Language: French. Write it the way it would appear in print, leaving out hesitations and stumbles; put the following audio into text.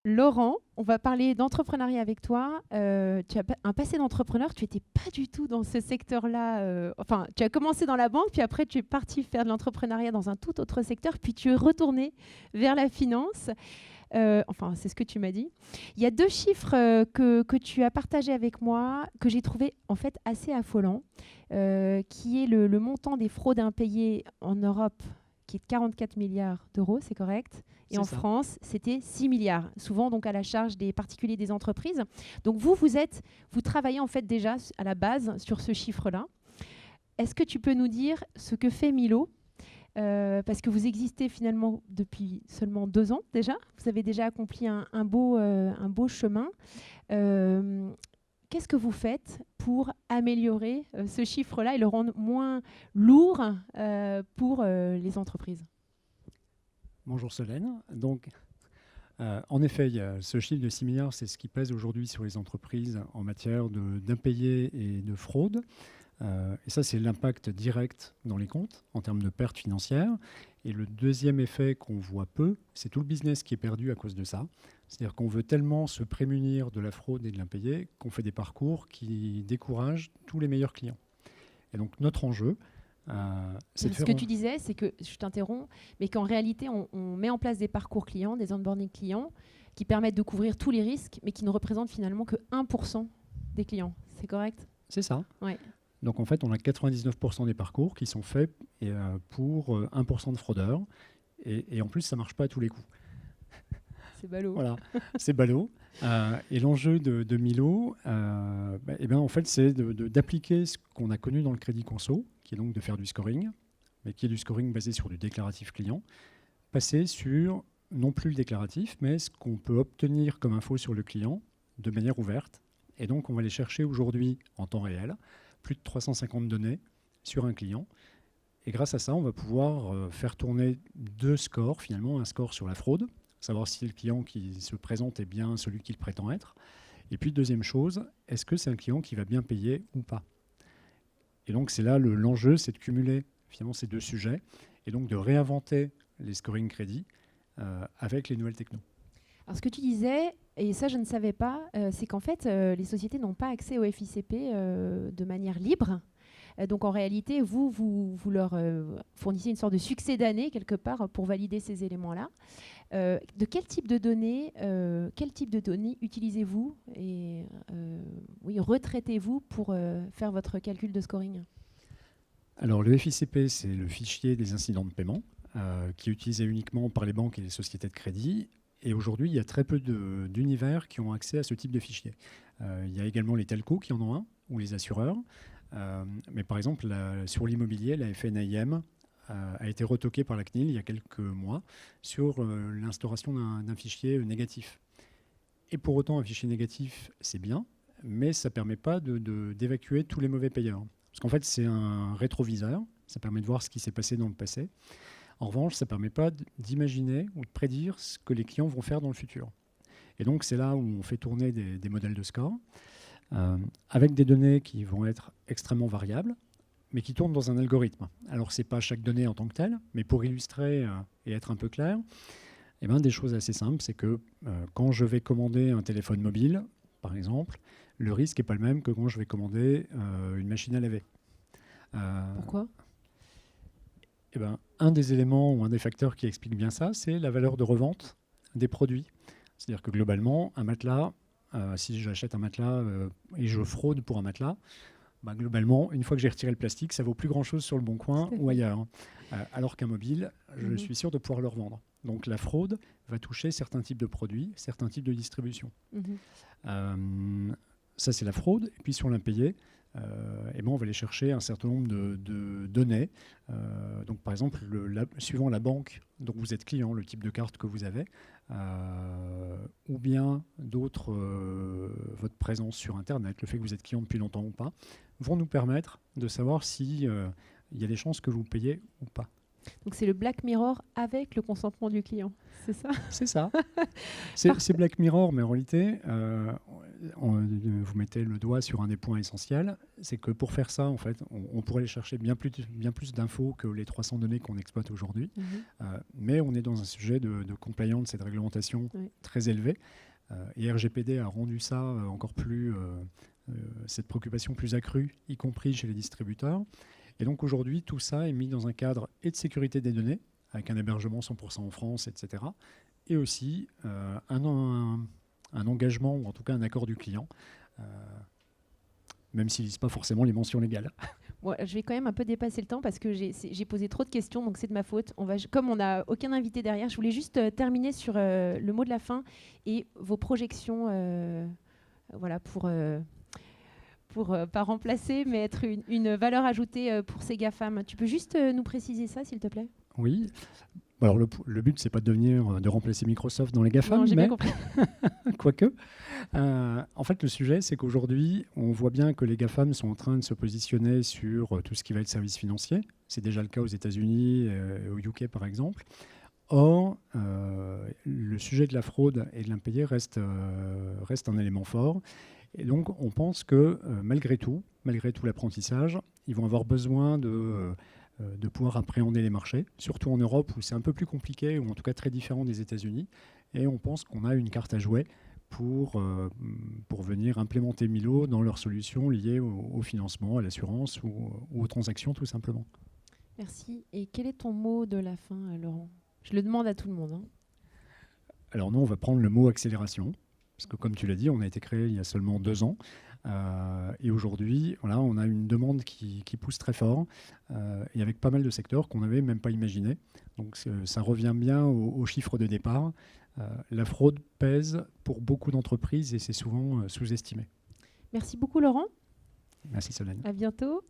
Laurent, on va parler d'entrepreneuriat avec toi. Tu as un passé d'entrepreneur, tu n'étais pas du tout dans ce secteur-là. Enfin, tu as commencé dans la banque, puis après tu es parti faire de l'entrepreneuriat dans un tout autre secteur, puis tu es retourné vers la finance. Enfin, c'est ce que tu m'as dit. Il y a deux chiffres que tu as partagés avec moi, que j'ai trouvé en fait assez affolants, qui est le montant des fraudes impayées en Europe, qui est de 44 milliards d'euros, c'est correct. Et en France, c'était 6 milliards, souvent donc à la charge des particuliers, des entreprises. Donc vous travaillez en fait déjà à la base sur ce chiffre-là. Est-ce que tu peux nous dire ce que fait Milo ? Parce que vous existez finalement depuis seulement 2 ans déjà. Vous avez déjà accompli un beau chemin. Qu'est-ce que vous faites pour améliorer ce chiffre-là et le rendre moins lourd pour les entreprises ? Bonjour Solène. Donc, en effet, il y a ce chiffre de 6 milliards, c'est ce qui pèse aujourd'hui sur les entreprises en matière d'impayés et de fraude. Et ça, c'est l'impact direct dans les comptes en termes de pertes financières. Et le deuxième effet qu'on voit peu, c'est tout le business qui est perdu à cause de ça. C'est-à-dire qu'on veut tellement se prémunir de la fraude et de l'impayé qu'on fait des parcours qui découragent tous les meilleurs clients. Et donc, notre enjeu, c'est de faire... Ce que tu disais, c'est que, je t'interromps, mais qu'en réalité, on met en place des parcours clients, des onboarding clients, qui permettent de couvrir tous les risques, mais qui ne représentent finalement que 1% des clients. C'est correct ? C'est ça. Ouais. Donc en fait, on a 99% des parcours qui sont faits pour 1% de fraudeurs. Et en plus, ça ne marche pas à tous les coups. C'est ballot. Voilà, c'est ballot. Et l'enjeu de Milo, en fait, c'est d'appliquer ce qu'on a connu dans le crédit conso, qui est donc de faire du scoring, mais qui est du scoring basé sur du déclaratif client, passer sur non plus le déclaratif, mais ce qu'on peut obtenir comme info sur le client de manière ouverte. Et donc, on va aller chercher aujourd'hui en temps réel plus de 350 données sur un client. Et grâce à ça, on va pouvoir faire tourner 2 scores, finalement, un score sur la fraude, savoir si le client qui se présente est bien celui qu'il prétend être. Et puis, deuxième chose, est-ce que c'est un client qui va bien payer ou pas ? Et donc, c'est là l'enjeu, c'est de cumuler finalement ces 2 sujets et donc de réinventer les scoring crédits avec les nouvelles technos. Alors, ce que tu disais, et ça je ne savais pas, c'est qu'en fait, les sociétés n'ont pas accès au FICP de manière libre. Donc en réalité, vous leur fournissez une sorte de succès d'année quelque part pour valider ces éléments-là. De quel type de données utilisez-vous et retraitez-vous pour faire votre calcul de scoring ? Alors le FICP, c'est le fichier des incidents de paiement qui est utilisé uniquement par les banques et les sociétés de crédit. Et aujourd'hui, il y a très peu d'univers qui ont accès à ce type de fichier. Il y a également les telcos qui en ont un, ou les assureurs. Mais par exemple, sur l'immobilier, la FNAIM a été retoquée par la CNIL il y a quelques mois sur l'instauration d'un fichier négatif. Et pour autant, un fichier négatif, c'est bien, mais ça ne permet pas d'évacuer tous les mauvais payeurs. Parce qu'en fait, c'est un rétroviseur. Ça permet de voir ce qui s'est passé dans le passé. En revanche, ça ne permet pas d'imaginer ou de prédire ce que les clients vont faire dans le futur. Et donc, c'est là où on fait tourner des modèles de score avec des données qui vont être extrêmement variables, mais qui tournent dans un algorithme. Alors, ce n'est pas chaque donnée en tant que telle, mais pour illustrer et être un peu clair, des choses assez simples, c'est que quand je vais commander un téléphone mobile, par exemple, le risque n'est pas le même que quand je vais commander une machine à laver. Pourquoi ? Un des éléments ou un des facteurs qui explique bien ça, c'est la valeur de revente des produits. C'est-à-dire que globalement, un matelas, si j'achète un matelas et je fraude pour un matelas, globalement, une fois que j'ai retiré le plastique, ça vaut plus grand-chose sur le Bon Coin ou ailleurs. Alors qu'un mobile, je suis sûr de pouvoir le revendre. Donc la fraude va toucher certains types de produits, certains types de distribution. Ça, c'est la fraude. Et puis sur l'impayé, on va aller chercher un certain nombre de données. Donc, par exemple, suivant la banque dont vous êtes client, le type de carte que vous avez, ou bien d'autres, votre présence sur Internet, le fait que vous êtes client depuis longtemps ou pas, vont nous permettre de savoir s'il y a des chances que vous payez ou pas. Donc c'est le Black Mirror avec le consentement du client, c'est ça ? C'est ça. C'est Black Mirror, mais en réalité, vous mettez le doigt sur un des points essentiels, c'est que pour faire ça, en fait, on pourrait aller chercher bien plus d'infos que les 300 données qu'on exploite aujourd'hui. Mais on est dans un sujet de compliance et de réglementation très élevé. Et RGPD a rendu ça encore plus, cette préoccupation plus accrue, y compris chez les distributeurs. Et donc aujourd'hui, tout ça est mis dans un cadre et de sécurité des données, avec un hébergement 100% en France, etc. Et aussi un engagement, ou en tout cas un accord du client, même s'ils ne lisent pas forcément les mentions légales. Bon, je vais quand même un peu dépasser le temps parce que j'ai posé trop de questions, donc c'est de ma faute. Comme on n'a aucun invité derrière, je voulais juste terminer sur le mot de la fin et vos projections voilà, pour pas remplacer, mais être une valeur ajoutée pour ces GAFAM. Tu peux juste nous préciser ça, s'il te plaît ? Oui. Alors le but, c'est pas de remplacer Microsoft dans les GAFAM, non, j'ai mais bien compris. quoique. En fait, le sujet, c'est qu'aujourd'hui, on voit bien que les GAFAM sont en train de se positionner sur tout ce qui va être services financiers. C'est déjà le cas aux États-Unis, au UK par exemple. Or, le sujet de la fraude et de l'impayé reste un élément fort. Et donc, on pense que malgré tout l'apprentissage, ils vont avoir besoin de pouvoir appréhender les marchés, surtout en Europe où c'est un peu plus compliqué, ou en tout cas très différent des États-Unis. Et on pense qu'on a une carte à jouer pour venir implémenter Milo dans leurs solutions liées au financement, à l'assurance ou aux transactions tout simplement. Merci. Et quel est ton mot de la fin, Laurent ? Je le demande à tout le monde. Alors nous, on va prendre le mot accélération. Parce que comme tu l'as dit, on a été créé il y a seulement 2 ans. Et aujourd'hui, voilà, on a une demande qui pousse très fort et avec pas mal de secteurs qu'on n'avait même pas imaginés. Donc ça revient bien aux chiffres de départ. La fraude pèse pour beaucoup d'entreprises et c'est souvent sous-estimé. Merci beaucoup Laurent. Merci Solène. À bientôt.